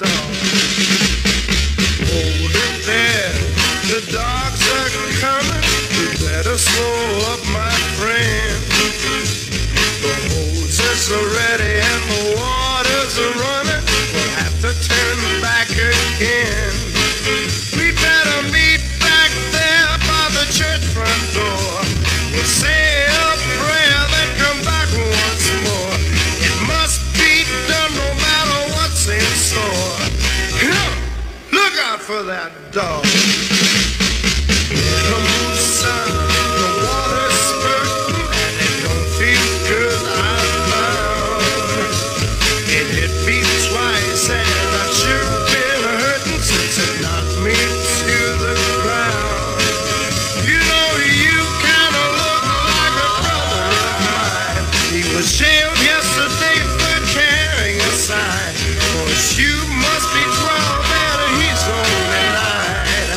dog. Hold it there, the dogs are coming. You better slow up, my friend. The hoses are ready and the waters are running. We'll have to turn back again. We better meet back there by the church front door. We'll say a prayer, then come back once more. It must be done no matter what's in store. Look out for that dog. Come on, son, the water's spurting and it don't feel good out loud. It hit me twice and I've sure been hurting since it knocked me to the ground. You know you kinda look like a brother of mine. He was jailed yesterday for carrying a sign. Course you must be 12 and he's only 9.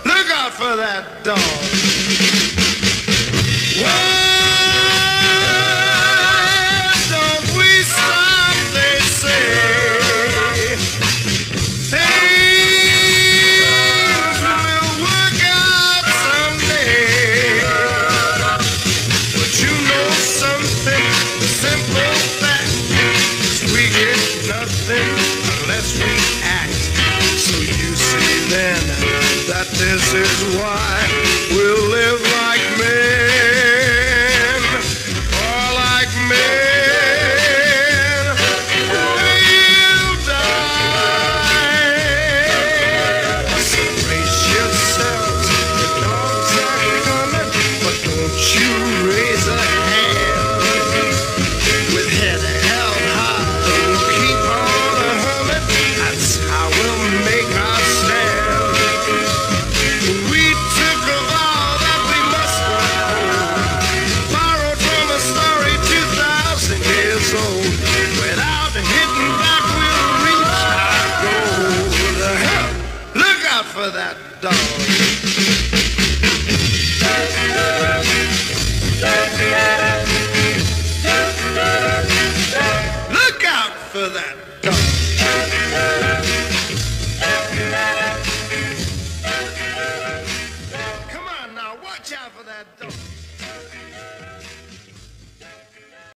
Look out for that dog. Why don't we stop, they say. Things will work out someday. But you know something, the simple fact is we get nothing unless we act. So you see then that this is why we'll live like men, or like men will die. So brace yourselves, the dogs are coming, but don't you raise a hand. With head held high, we'll keep on humming. That's how we'll make our stand. We took a vow that we must uphold, borrowed from a story 2,000 years old. Without hitting back, we'll reach our goal. Look out for that dog. Look out for that dog.